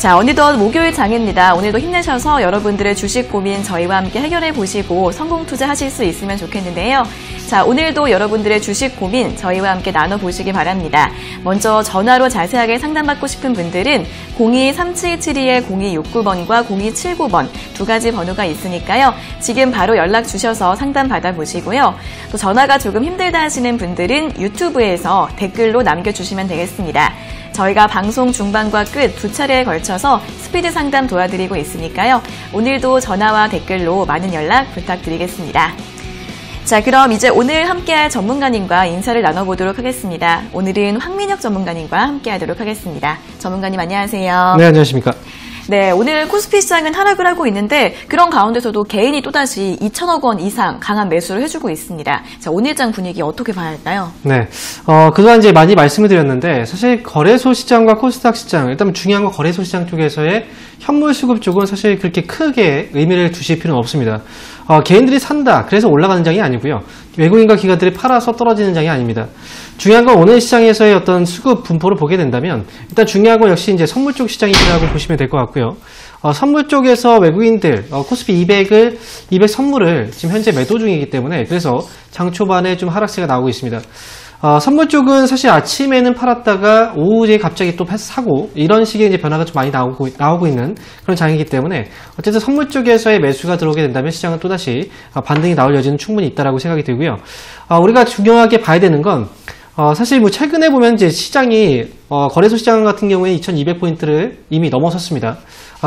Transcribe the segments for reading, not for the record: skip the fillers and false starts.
자, 어느덧 목요일 장입니다. 오늘도 힘내셔서 여러분들의 주식 고민 저희와 함께 해결해 보시고 성공 투자하실 수 있으면 좋겠는데요. 자, 오늘도 여러분들의 주식 고민 저희와 함께 나눠보시기 바랍니다. 먼저 전화로 자세하게 상담받고 싶은 분들은 02-3772-0269번과 0279번 두 가지 번호가 있으니까요. 지금 바로 연락 주셔서 상담 받아보시고요. 또 전화가 조금 힘들다 하시는 분들은 유튜브에서 댓글로 남겨주시면 되겠습니다. 저희가 방송 중반과 끝 두 차례에 걸쳐서 스피드 상담 도와드리고 있으니까요. 오늘도 전화와 댓글로 많은 연락 부탁드리겠습니다. 자, 그럼 이제 오늘 함께할 전문가님과 인사를 나눠보도록 하겠습니다. 오늘은 황민혁 전문가님과 함께하도록 하겠습니다. 전문가님 안녕하세요. 네, 안녕하십니까. 네, 오늘 코스피 시장은 하락을 하고 있는데 그런 가운데서도 개인이 또다시 2천억 원 이상 강한 매수를 해주고 있습니다. 자, 오늘장 분위기 어떻게 봐야 할까요? 네, 그동안 이제 많이 말씀을 드렸는데 사실 거래소 시장과 코스닥 시장, 일단 중요한 건 거래소 시장 쪽에서의 현물 수급 쪽은 사실 그렇게 크게 의미를 두실 필요는 없습니다. 개인들이 산다, 그래서 올라가는 장이 아니고요. 외국인과 기관들이 팔아서 떨어지는 장이 아닙니다. 중요한 건 오늘 시장에서의 어떤 수급 분포를 보게 된다면 일단 중요한 건 역시 이제 선물 쪽 시장이라고 보시면 될 것 같고요. 선물 쪽에서 외국인들 코스피 200 선물을 지금 현재 매도 중이기 때문에 그래서 장 초반에 좀 하락세가 나오고 있습니다. 선물 쪽은 사실 아침에는 팔았다가 오후에 갑자기 또 사고 이런 식의 이제 변화가 좀 많이 나오고 있는 그런 장이기 때문에 어쨌든 선물 쪽에서의 매수가 들어오게 된다면 시장은 또다시 반등이 나올 여지는 충분히 있다라고 생각이 들고요. 우리가 중요하게 봐야 되는 건 사실 뭐 최근에 보면 이제 시장이 거래소 시장 같은 경우에 2200포인트를 이미 넘어섰습니다.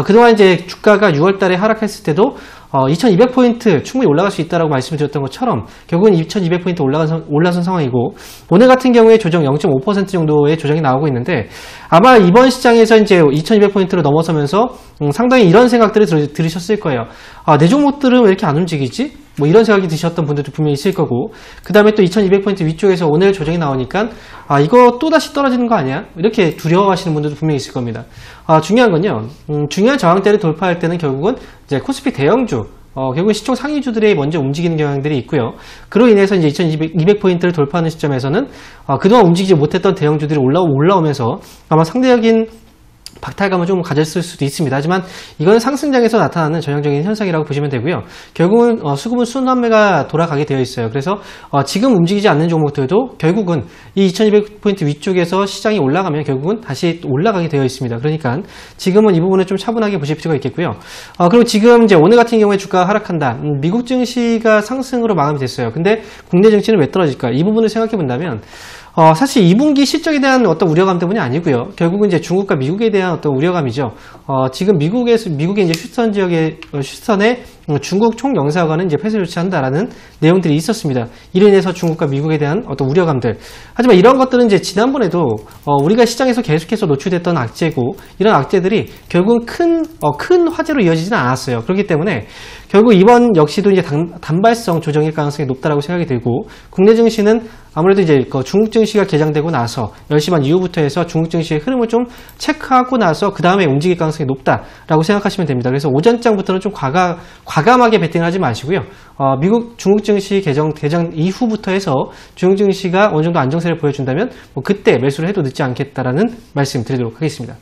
그동안 이제 주가가 6월 달에 하락했을 때도 2200포인트 충분히 올라갈 수 있다라고 말씀을 드렸던 것처럼 결국은 2200포인트 올라선 상황이고 오늘 같은 경우에 조정 0.5% 정도의 조정이 나오고 있는데 아마 이번 시장에서 이제 2200포인트를 넘어서면서 상당히 이런 생각들을 들으셨을 거예요. 내 종목들은 왜 이렇게 안 움직이지? 뭐 이런 생각이 드셨던 분들도 분명히 있을 거고 그 다음에 또 2200포인트 위쪽에서 오늘 조정이 나오니까 이거 또다시 떨어지는 거 아니야? 이렇게 두려워하시는 분들도 분명히 있을 겁니다. 중요한 건요. 중요한 저항대를 돌파할 때는 결국은 이제 코스피 대형주 결국은 시총 상위주들이 먼저 움직이는 경향들이 있고요. 그로 인해서 이제 2200포인트를 돌파하는 시점에서는 그동안 움직이지 못했던 대형주들이 올라오면서 아마 상대적인 박탈감을 좀 가졌을 수도 있습니다. 하지만 이건 상승장에서 나타나는 전형적인 현상이라고 보시면 되고요. 결국은 수급은 순환매가 돌아가게 되어 있어요. 그래서 지금 움직이지 않는 종목들도 결국은 이 2200포인트 위쪽에서 시장이 올라가면 결국은 다시 올라가게 되어 있습니다. 그러니까 지금은 이 부분을 좀 차분하게 보실 필요가 있겠고요. 그리고 지금 이제 오늘 같은 경우에 주가가 하락한다. 미국 증시가 상승으로 마감이 됐어요. 근데 국내 증시는 왜 떨어질까? 이 부분을 생각해 본다면 사실 2분기 실적에 대한 어떤 우려감 때문이 아니고요. 결국은 이제 중국과 미국에 대한 어떤 우려감이죠. 지금 미국의 이제 휴스턴의 중국 총영사관은 이제 폐쇄 조치한다라는 내용들이 있었습니다. 이로 인해서 중국과 미국에 대한 어떤 우려감들. 하지만 이런 것들은 이제 지난번에도 우리가 시장에서 계속해서 노출됐던 악재고 이런 악재들이 결국은 큰 화제로 이어지지는 않았어요. 그렇기 때문에 결국 이번 역시도 이제 단발성 조정일 가능성이 높다라고 생각이 들고 국내 증시는 아무래도 이제 중국 증시가 개장되고 나서 10시 반 이후부터 해서 중국 증시의 흐름을 좀 체크하고 나서 그 다음에 움직일 가능성이 높다라고 생각하시면 됩니다. 그래서 오전장부터는 좀 과감하게 베팅을 하지 마시고요. 중국 증시 개장 이후부터 해서 중국 증시가 어느 정도 안정세를 보여준다면 그때 매수를 해도 늦지 않겠다라는 말씀 드리도록 하겠습니다.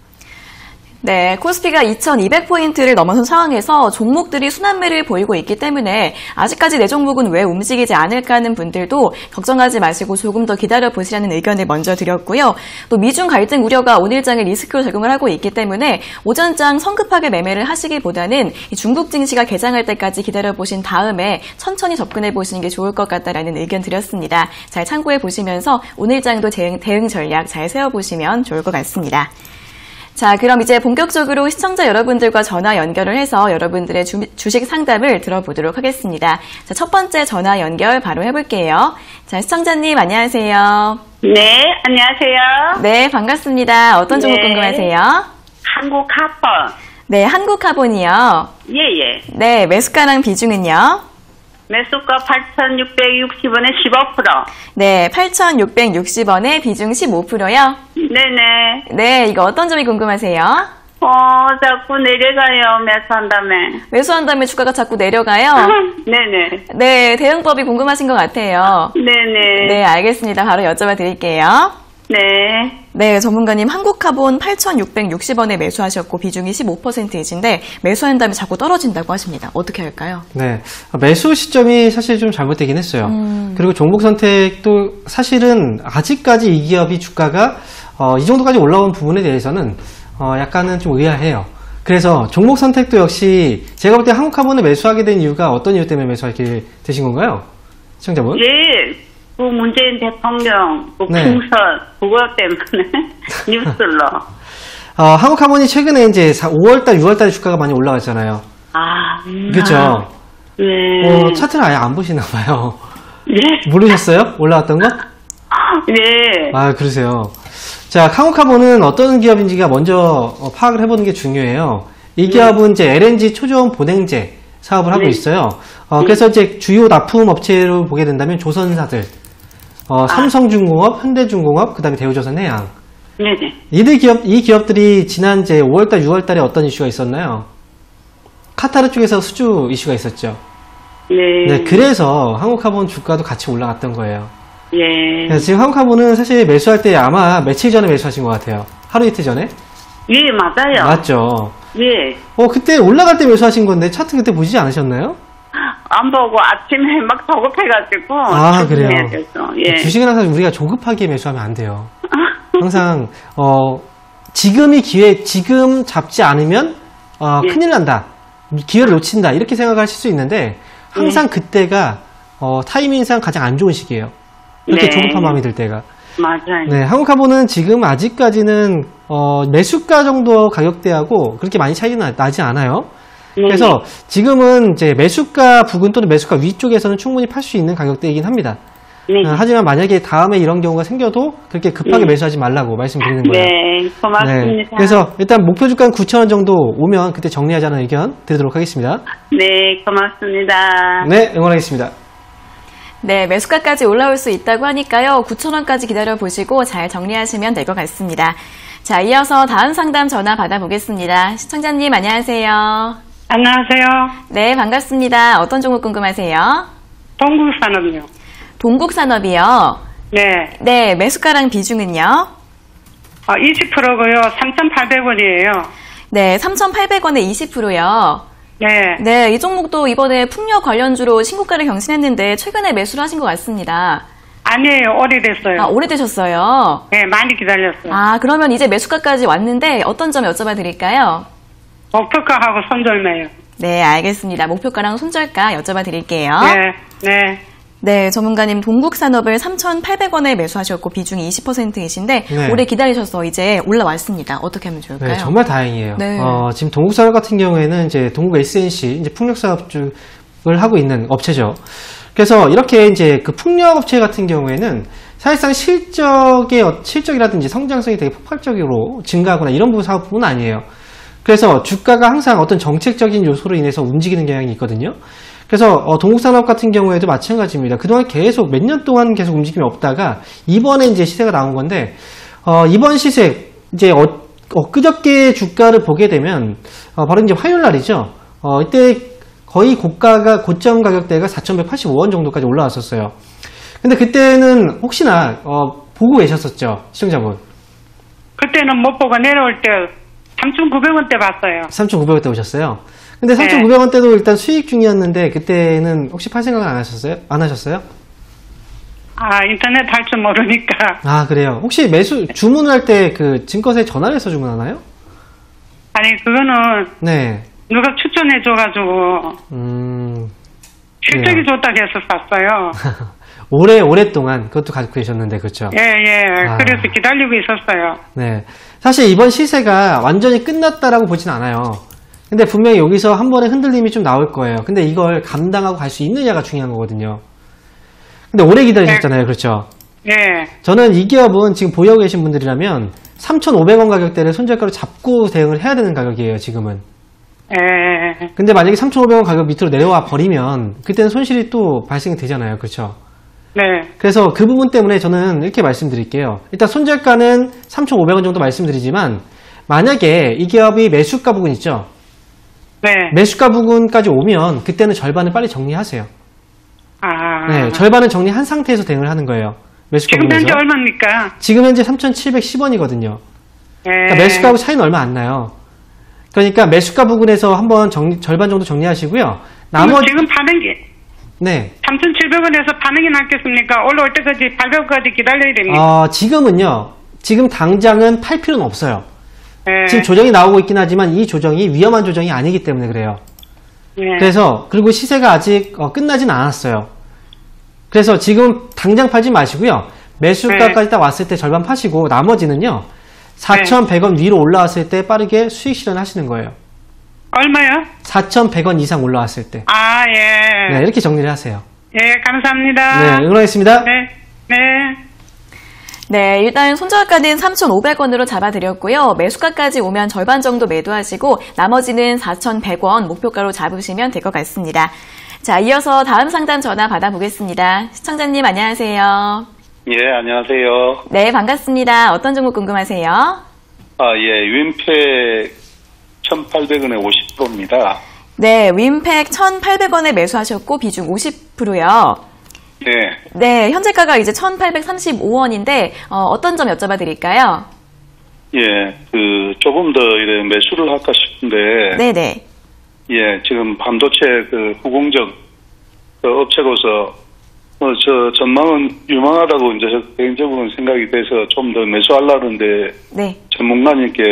네, 코스피가 2200포인트를 넘어선 상황에서 종목들이 순환매를 보이고 있기 때문에 아직까지 내 종목은 왜 움직이지 않을까 하는 분들도 걱정하지 마시고 조금 더 기다려보시라는 의견을 먼저 드렸고요. 또 미중 갈등 우려가 오늘장에 리스크로 작용을 하고 있기 때문에 오전장 성급하게 매매를 하시기보다는 중국 증시가 개장할 때까지 기다려보신 다음에 천천히 접근해보시는 게 좋을 것 같다라는 의견 드렸습니다. 잘 참고해보시면서 오늘장도 대응 전략 잘 세워보시면 좋을 것 같습니다. 자, 그럼 이제 본격적으로 시청자 여러분들과 전화 연결을 해서 여러분들의 주식 상담을 들어보도록 하겠습니다. 자, 첫 번째 전화 연결 바로 해볼게요. 자, 시청자님 안녕하세요. 네, 안녕하세요. 네, 반갑습니다. 어떤 종목 궁금하세요? 한국카본. 네, 한국카본이요. 예. 네, 매수가랑 비중은요? 매수가 8,660원에 15%. 네, 8,660원에 비중 15%요? 네네. 네, 이거 어떤 점이 궁금하세요? 자꾸 내려가요, 매수한 다음에 주가가 자꾸 내려가요? 네네. 네, 대응법이 궁금하신 것 같아요. 네네. 네, 알겠습니다. 바로 여쭤봐 드릴게요. 네. 네, 전문가님 한국카본 8,660원에 매수하셨고 비중이 15%이신데 매수한 다음에 자꾸 떨어진다고 하십니다. 어떻게 할까요? 네, 매수 시점이 사실 좀 잘못되긴 했어요. 그리고 종목 선택도 사실은 아직까지 이 기업이 주가가 이 정도까지 올라온 부분에 대해서는 약간은 좀 의아해요. 그래서 종목 선택도 역시 제가 볼 때 한국카본을 매수하게 된 이유가 어떤 이유 때문에 매수하게 되신 건가요? 시청자분? 예, 그 문재인 대통령, 그 네. 풍선, 그거 때문에 뉴스로. 한국카본이 최근에 이제 5월달, 6월달에 주가가 많이 올라갔잖아요. 그렇죠? 네. 차트를 아예 안 보시나 봐요. 예. 모르셨어요? 올라왔던 거? 네. 아, 그러세요. 자, 한국카본은 어떤 기업인지가 먼저 파악을 해보는 게 중요해요. 이 기업은 이제 LNG 초저온 보냉제 사업을 하고 네. 있어요. 그래서 이제 주요 납품 업체로 보게 된다면 조선사들, 삼성중공업, 현대중공업, 그 다음에 대우조선해양. 네네. 이 기업들이 지난 이제 5월달, 6월달에 어떤 이슈가 있었나요? 카타르 쪽에서 수주 이슈가 있었죠. 네. 네, 그래서 한국카본 주가도 같이 올라갔던 거예요. 예. 그래서 지금 한국카본은 사실 매수할 때 아마 며칠 전에 매수하신 것 같아요. 하루 이틀 전에? 예, 맞아요. 맞죠? 예. 그때 올라갈 때 매수하신 건데 차트 그때 보시지 않으셨나요? 안 보고 아침에 막 조급해가지고. 아, 그래요? 돼서. 예. 주식은 항상 우리가 조급하게 매수하면 안 돼요. 항상 지금이 기회, 지금 잡지 않으면 예. 큰일 난다. 기회를 놓친다. 이렇게 생각하실 수 있는데 항상 그때가 타이밍상 가장 안 좋은 시기예요. 이렇게 네. 조급한 마음이 들 때가. 맞아요. 네, 한국카본은 지금 아직까지는 매수가 정도 가격대하고 그렇게 많이 차이는 나지 않아요. 그래서 지금은 이제 매수가 부근 또는 매수가 위쪽에서는 충분히 팔 수 있는 가격대이긴 합니다. 네. 하지만 만약에 다음에 이런 경우가 생겨도 그렇게 급하게 매수하지 말라고 말씀드리는 거예요. 네, 고맙습니다. 그래서 일단 목표 주가 9,000원 정도 오면 그때 정리하자는 의견 드리도록 하겠습니다. 네, 고맙습니다. 네, 응원하겠습니다. 네, 매수가까지 올라올 수 있다고 하니까요. 9,000원까지 기다려보시고 잘 정리하시면 될 것 같습니다. 자, 이어서 다음 상담 전화 받아보겠습니다. 시청자님 안녕하세요. 안녕하세요. 네, 반갑습니다. 어떤 종목 궁금하세요? 동국산업이요. 동국산업이요. 네. 네, 매수가랑 비중은요? 20%고요. 3,800원이에요. 네, 3,800원에 20%요. 네. 네, 이 종목도 이번에 풍력 관련주로 신고가를 경신했는데 최근에 매수를 하신 것 같습니다. 아니에요. 오래됐어요. 아, 오래되셨어요. 네, 많이 기다렸어요. 아, 그러면 이제 매수가까지 왔는데 어떤 점 여쭤봐 드릴까요? 목표가하고 손절매요. 네, 알겠습니다. 목표가랑 손절가 여쭤봐 드릴게요. 네. 네. 네, 전문가님 동국산업을 3,800원에 매수하셨고 비중이 20%이신데 네. 오래 기다리셔서 이제 올라왔습니다. 어떻게 하면 좋을까요? 네, 정말 다행이에요. 네. 지금 동국산업 같은 경우에는 이제 동국 SNC, 이제 풍력사업 쪽을 하고 있는 업체죠. 그래서 이렇게 이제 그 풍력업체 같은 경우에는 사실상 실적이라든지 성장성이 되게 폭발적으로 증가하거나 이런 부분 사업은 아니에요. 그래서 주가가 항상 어떤 정책적인 요소로 인해서 움직이는 경향이 있거든요. 그래서 동국산업 같은 경우에도 마찬가지입니다. 그동안 계속 몇 년 동안 계속 움직임이 없다가 이번에 이제 시세가 나온 건데 이번 시세 이제 엊그저께 주가를 보게 되면 바로 이제 화요일 날이죠. 이때 거의 고점 가격대가 4,185원 정도까지 올라왔었어요. 근데 그때는 혹시나 보고 계셨었죠, 시청자분? 그때는 못 보고 내려올 때 3,900원대 봤어요. 3,900원대 오셨어요. 근데 3,900원대도 일단 수익 중이었는데 그때는 혹시 팔 생각은 안 하셨어요? 인터넷 할 줄 모르니까. 아, 그래요. 혹시 주문을 할 때 그 증권사에 전화를 해서 주문하나요? 아니, 그거는 네. 누가 추천해줘가지고 실적이 그래요. 좋다고 해서 샀어요. 오랫동안 그것도 가지고 계셨는데, 그렇죠? 예. 그래서 기다리고 있었어요. 네. 사실 이번 시세가 완전히 끝났다라고 보진 않아요. 근데 분명히 여기서 한 번에 흔들림이 좀 나올 거예요. 근데 이걸 감당하고 갈 수 있느냐가 중요한 거거든요. 근데 오래 기다리셨잖아요. 그렇죠? 예. 저는 이 기업은 지금 보유하고 계신 분들이라면 3,500원 가격대를 손절가로 잡고 대응을 해야 되는 가격이에요, 지금은. 예. 근데 만약에 3,500원 가격 밑으로 내려와 버리면 그때는 손실이 또 발생이 되잖아요. 그렇죠? 네. 그래서 그 부분 때문에 저는 이렇게 말씀드릴게요. 일단 손절가는 3,500원 정도 말씀드리지만 만약에 이 기업이 매수가 부분 있죠? 네. 매수가 부분까지 오면 그때는 절반을 빨리 정리하세요. 네, 절반은 정리한 상태에서 대응을 하는 거예요. 매수가 지금 현재 부분에서. 얼마입니까? 지금 현재 3,710원이거든요. 예. 그러니까 매수가하고 차이는 얼마 안 나요. 그러니까 매수가 부분에서 한번 절반 정도 정리하시고요. 나머지 지금 반응이 네. 3,700원에서 반응이 났겠습니까? 올라올 때까지 800원까지 기다려야 됩니다. 지금은요. 지금 당장은 팔 필요는 없어요. 예. 지금 조정이 나오고 있긴 하지만 이 조정이 위험한 조정이 아니기 때문에 그래요. 예. 그래서 그리고 시세가 아직 끝나진 않았어요. 그래서 지금 당장 팔지 마시고요. 매수가까지 딱 왔을 때 절반 파시고 나머지는요. 4,100원 위로 올라왔을 때 빠르게 수익 실현하시는 거예요. 얼마요? 4,100원 이상 올라왔을 때. 아, 예. 네, 이렇게 정리를 하세요. 예, 감사합니다. 네, 응원하겠습니다. 네. 네. 네, 일단 손절가는 3,500원으로 잡아드렸고요. 매수가까지 오면 절반 정도 매도하시고 나머지는 4,100원 목표가로 잡으시면 될 것 같습니다. 자, 이어서 다음 상담 전화 받아보겠습니다. 시청자님 안녕하세요. 예, 안녕하세요. 네, 반갑습니다. 어떤 종목 궁금하세요? 예, 윈팩 1,800원에 50%입니다. 네, 윈팩 1,800원에 매수하셨고 비중 50%요. 네, 네, 현재가가 이제 1,835원인데 어떤 점 여쭤봐 드릴까요? 예, 조금 더 이래 매수를 할까 싶은데, 네네. 예, 지금 반도체 후공정 업체로서, 전망은 유망하다고 이제 개인적으로는 생각이 돼서 좀 더 매수하려는데, 네. 전문가님께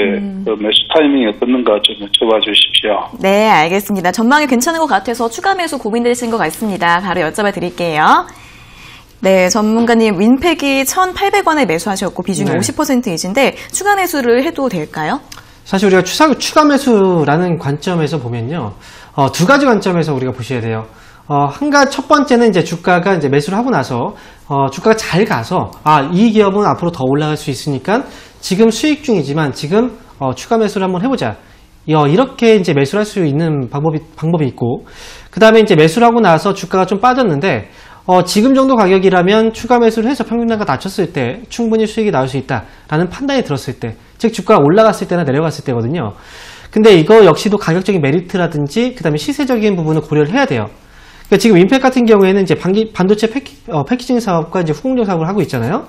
매수 타이밍이 어떻는가 좀 여쭤봐 주십시오. 네, 알겠습니다. 전망이 괜찮은 것 같아서 추가 매수 고민되신 것 같습니다. 바로 여쭤봐 드릴게요. 네, 전문가님 윈팩이 1,800원에 매수하셨고 비중이 네. 50%이신데 추가 매수를 해도 될까요? 사실 우리가 추가 매수라는 관점에서 보면요. 두 가지 관점에서 우리가 보셔야 돼요. 첫 번째는 이제 주가가 이제 매수를 하고 나서, 주가가 잘 가서, 이 기업은 앞으로 더 올라갈 수 있으니까 지금 수익 중이지만 지금, 추가 매수를 한번 해보자. 이렇게 이제 매수를 할 수 있는 방법이 있고, 그 다음에 이제 매수를 하고 나서 주가가 좀 빠졌는데, 지금 정도 가격이라면 추가 매수를 해서 평균단가 낮췄을 때 충분히 수익이 나올 수 있다라는 판단이 들었을 때, 즉 주가가 올라갔을 때나 내려갔을 때거든요. 근데 이거 역시도 가격적인 메리트라든지 그 다음에 시세적인 부분을 고려를 해야 돼요. 그러니까 지금 윈팩 같은 경우에는 이제 반도체 패키징 사업과 이제 후공정 사업을 하고 있잖아요.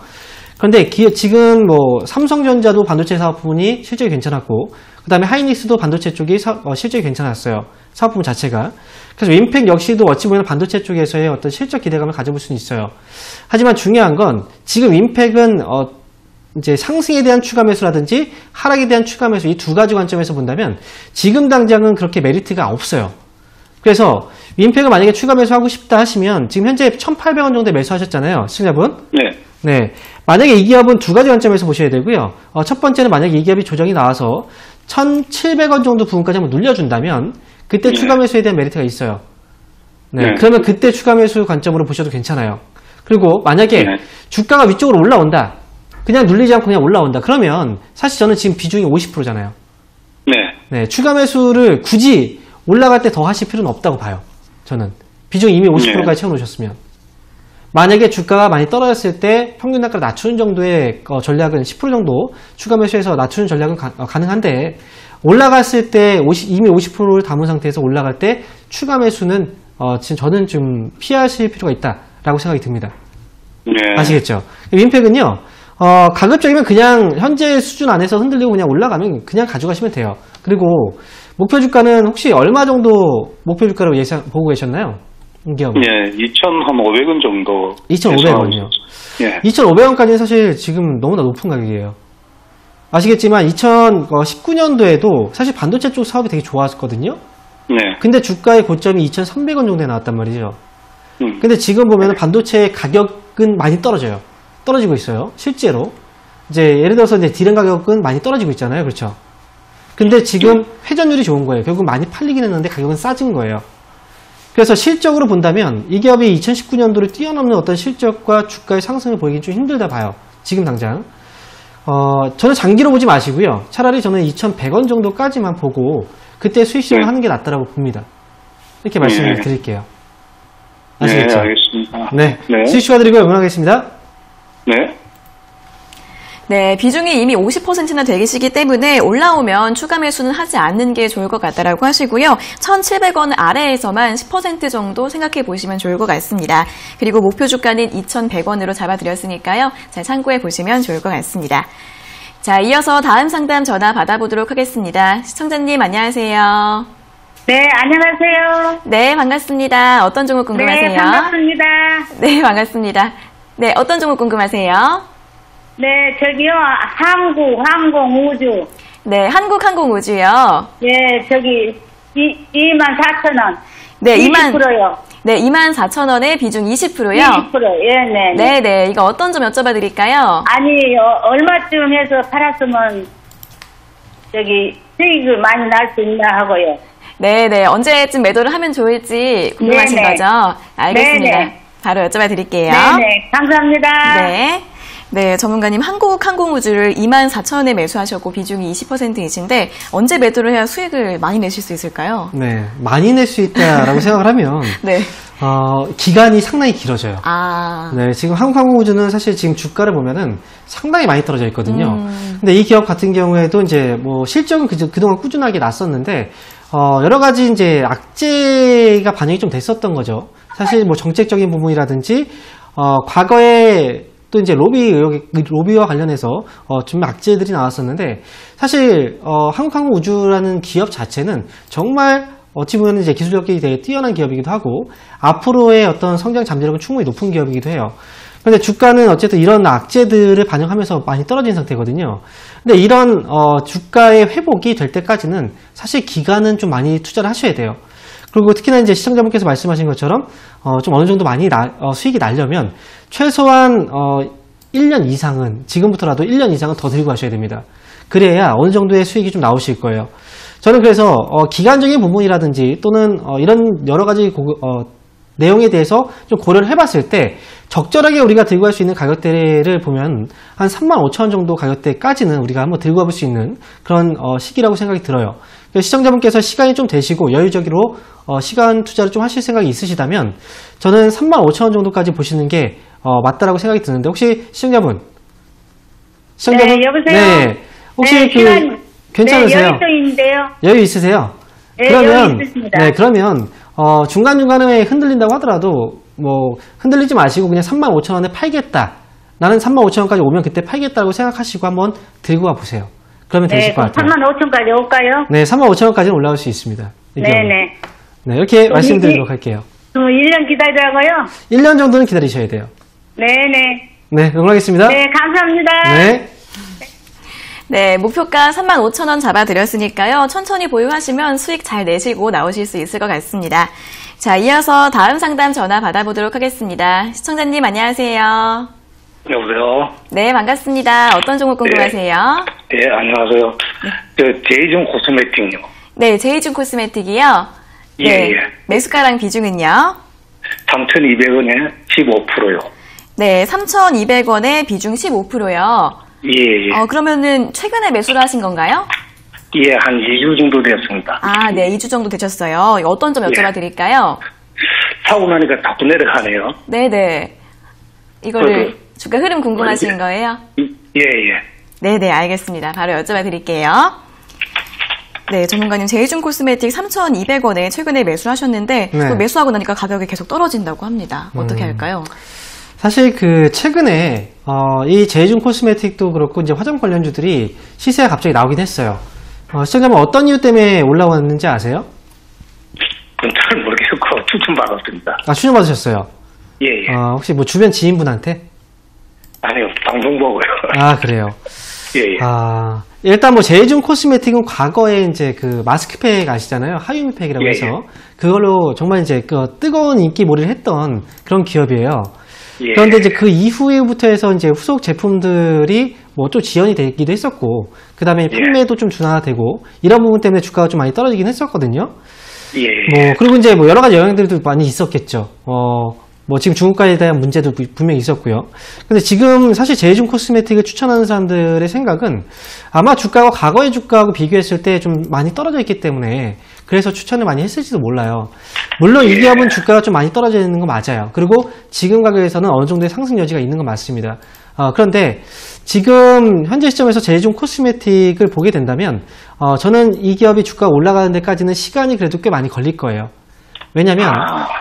그런데 지금 삼성전자도 반도체 사업 부분이 실적이 괜찮았고, 그 다음에 하이닉스도 반도체 쪽이 실적이 괜찮았어요. 사업 부분 자체가. 그래서 윈팩 역시도 어찌 보면 반도체 쪽에서의 어떤 실적 기대감을 가져볼 수는 있어요. 하지만 중요한 건 지금 윈팩은 이제 상승에 대한 추가 매수라든지 하락에 대한 추가 매수 이 두 가지 관점에서 본다면 지금 당장은 그렇게 메리트가 없어요. 그래서 윈팩을 만약에 추가 매수하고 싶다 하시면 지금 현재 1,800원 정도에 매수하셨잖아요. 시청자분. 네, 네. 만약에 이 기업은 두 가지 관점에서 보셔야 되고요. 첫 번째는 만약에 이 기업이 조정이 나와서 1,700원 정도 부분까지 한번 눌려준다면 그때 네. 추가 매수에 대한 메리트가 있어요. 네. 네. 그러면 그때 추가 매수 관점으로 보셔도 괜찮아요. 그리고 만약에 네. 주가가 위쪽으로 올라온다. 그냥 눌리지 않고 그냥 올라온다. 그러면 사실 저는 지금 비중이 50%잖아요. 네, 네. 추가 매수를 굳이 올라갈 때 더 하실 필요는 없다고 봐요. 저는. 비중이 이미 50%까지 채워놓으셨으면. 만약에 주가가 많이 떨어졌을 때 평균 단가를 낮추는 정도의 전략은 10% 정도 추가 매수해서 낮추는 전략은 가능한데 올라갔을 때 이미 50%를 담은 상태에서 올라갈 때 추가 매수는 지금 저는 좀 피하실 필요가 있다라고 생각이 듭니다. 네. 아시겠죠? 윈팩은요. 가급적이면 그냥 현재 수준 안에서 흔들리고 그냥 올라가면 그냥 가져가시면 돼요. 그리고 목표 주가는 혹시 얼마 정도 목표 주가로 보고 계셨나요? 이 기업은? 예, 2,500원 정도. 2,500원이요. 예. 2,500원까지는 사실 지금 너무나 높은 가격이에요. 아시겠지만 2019년도에도 사실 반도체 쪽 사업이 되게 좋았거든요. 네. 근데 주가의 고점이 2,300원 정도에 나왔단 말이죠. 근데 지금 보면 반도체 가격은 많이 떨어져요. 떨어지고 있어요. 실제로. 이제 예를 들어서 이제 디램 가격은 많이 떨어지고 있잖아요. 그렇죠? 근데 지금 회전율이 좋은 거예요. 결국 많이 팔리긴 했는데 가격은 싸진 거예요. 그래서 실적으로 본다면 이 기업이 2019년도를 뛰어넘는 어떤 실적과 주가의 상승을 보이긴 좀 힘들다 봐요. 지금 당장. 저는 장기로 보지 마시고요. 차라리 저는 2,100원 정도까지만 보고 그때 수익 실현을 하는 게 낫다라고 봅니다. 이렇게 말씀을 드릴게요. 아시겠죠? 네, 알겠습니다. 네. 네. 수익 축하드리고 응원하겠습니다. 네. 네, 비중이 이미 50%나 되시기 때문에 올라오면 추가 매수는 하지 않는 게 좋을 것 같다라고 하시고요. 1,700원 아래에서만 10% 정도 생각해 보시면 좋을 것 같습니다. 그리고 목표 주가는 2,100원으로 잡아드렸으니까요. 잘 참고해 보시면 좋을 것 같습니다. 자, 이어서 다음 상담 전화 받아보도록 하겠습니다. 시청자님 안녕하세요. 네, 안녕하세요. 네, 반갑습니다. 어떤 종목 궁금하세요? 네, 반갑습니다. 네, 반갑습니다. 네, 어떤 종목 궁금하세요? 네, 저기요, 항공우주. 네, 한국항공우주요. 네, 저기, 24,000원. 네, 20%요. 네, 24,000원에 비중 20%요. 20%, 예, 네. 네네, 이거 어떤 점 여쭤봐 드릴까요? 아니, 얼마쯤 해서 팔았으면, 저기, 수익을 많이 날 수 있나 하고요. 네네, 언제쯤 매도를 하면 좋을지 궁금하신 네네. 거죠? 알겠습니다. 네네. 바로 여쭤봐 드릴게요. 네네, 감사합니다. 네. 네, 전문가님 한국항공우주를 24,000원에 매수하셨고 비중이 20%이신데 언제 매도를 해야 수익을 많이 내실 수 있을까요? 네, 많이 낼 수 있다라고 생각을 하면 네. 기간이 상당히 길어져요. 아. 네, 지금 한국항공우주는 사실 지금 주가를 보면은 상당히 많이 떨어져 있거든요. 근데 이 기업 같은 경우에도 이제 뭐 실적은 그동안 꾸준하게 났었는데, 여러 가지 이제 악재가 반영이 좀 됐었던 거죠. 사실 뭐 정책적인 부분이라든지, 과거에 또 이제 로비와 관련해서 좀 악재들이 나왔었는데, 사실 한국항공우주라는 기업 자체는 정말 어찌 보면 이제 기술력이 되게 뛰어난 기업이기도 하고 앞으로의 어떤 성장 잠재력은 충분히 높은 기업이기도 해요. 그런데 주가는 어쨌든 이런 악재들을 반영하면서 많이 떨어진 상태거든요. 근데 이런 주가의 회복이 될 때까지는 사실 기간은 좀 많이 투자를 하셔야 돼요. 그리고 특히나 이제 시청자분께서 말씀하신 것처럼 좀 어느 정도 많이 수익이 나려면 최소한 1년 이상은, 지금부터라도 1년 이상은 더 들고 가셔야 됩니다. 그래야 어느 정도의 수익이 좀 나오실 거예요. 저는 그래서 기간적인 부분이라든지 또는 이런 여러 가지 내용에 대해서 좀 고려를 해봤을 때 적절하게 우리가 들고 갈 수 있는 가격대를 보면 한 35,000원 정도 가격대까지는 우리가 한번 들고 가볼 수 있는 그런 시기라고 생각이 들어요. 시청자분께서 시간이 좀 되시고 여유적으로 시간 투자를 좀 하실 생각이 있으시다면 저는 35,000원 정도까지 보시는 게 맞다라고 생각이 드는데, 혹시 시청자분? 네, 여보세요? 네. 혹시 네, 괜찮으세요? 네, 여유있는데요. 여유 있으세요? 네, 그러면, 여유 있으십니다. 네, 그러면, 중간중간에 흔들린다고 하더라도, 뭐, 흔들리지 마시고 그냥 35,000원에 팔겠다. 나는 35,000원까지 오면 그때 팔겠다고 생각하시고 한번 들고 와 보세요. 그러면 네, 되실 것 같아요. 35,000원까지 올까요? 네, 35,000원까지는 올라올 수 있습니다. 네네. 네, 이렇게 말씀드리도록 할게요. 1년 기다리라고요? 1년 정도는 기다리셔야 돼요. 네네. 네, 응원하겠습니다. 네, 감사합니다. 네. 네, 목표가 35,000원 잡아드렸으니까요. 천천히 보유하시면 수익 잘 내시고 나오실 수 있을 것 같습니다. 자, 이어서 다음 상담 전화 받아보도록 하겠습니다. 시청자님 안녕하세요. 여보세요? 네, 반갑습니다. 어떤 종목 궁금하세요? 예, 안녕하세요. 제이준 코스메틱요. 네, 제이준 코스메틱이요. 예, 네, 예. 매수가랑 비중은요? 3,200원에 15%요. 네, 3,200원에 비중 15%요. 예, 예. 그러면은 최근에 매수를 하신 건가요? 예, 한 2주 정도 됐습니다. 아, 네, 2주 정도 되셨어요. 이거 어떤 점 여쭤봐 드릴까요? 사고 나니까 자꾸 내려가네요. 네네. 이거를 그래도- 주가 흐름 궁금하신 거예요? 예, 예. 네네, 알겠습니다. 바로 여쭤봐 드릴게요. 네, 전문가님, 제이준 코스메틱 3,200원에 최근에 매수하셨는데 네. 또 매수하고 나니까 가격이 계속 떨어진다고 합니다. 어떻게 할까요? 사실 최근에 이 제이준 코스메틱도 그렇고 이제 화장 관련주들이 시세가 갑자기 나오긴 했어요. 시청자분 어떤 이유 때문에 올라왔는지 아세요? 그건 잘 모르겠고 추천받았습니다. 아, 추천 받으셨어요. 예, 예. 혹시 뭐 주변 지인분한테? 아니요, 방송 보고요. 아, 그래요. 예, 예. 일단 뭐 제이준 코스메틱은 과거에 이제 그 마스크팩 아시잖아요. 하유미팩이라고 예, 해서 예. 그걸로 정말 이제 그 뜨거운 인기몰이를 했던 그런 기업이에요. 예. 그런데 이제 그 이후부터 해서 이제 후속 제품들이 뭐 좀 지연이 되기도 했었고, 그 다음에 판매도 좀 둔화되고, 이런 부분 때문에 주가가 좀 많이 떨어지긴 했었거든요. 예. 그리고 이제 뭐 여러 가지 영향들도 많이 있었겠죠. 뭐 지금 중국과에 대한 문제도 분명히 있었고요. 근데 지금 사실 제이준 코스메틱을 추천하는 사람들의 생각은 아마 주가가 과거의 주가하고 비교했을 때 좀 많이 떨어져 있기 때문에 그래서 추천을 많이 했을지도 몰라요. 물론 이 기업은 주가가 좀 많이 떨어져 있는 건 맞아요. 그리고 지금 가격에서는 어느 정도의 상승 여지가 있는 건 맞습니다. 그런데 지금 현재 시점에서 제이종 코스메틱을 보게 된다면 저는 이 기업이 주가가 올라가는 데까지는 시간이 그래도 꽤 많이 걸릴 거예요. 왜냐하면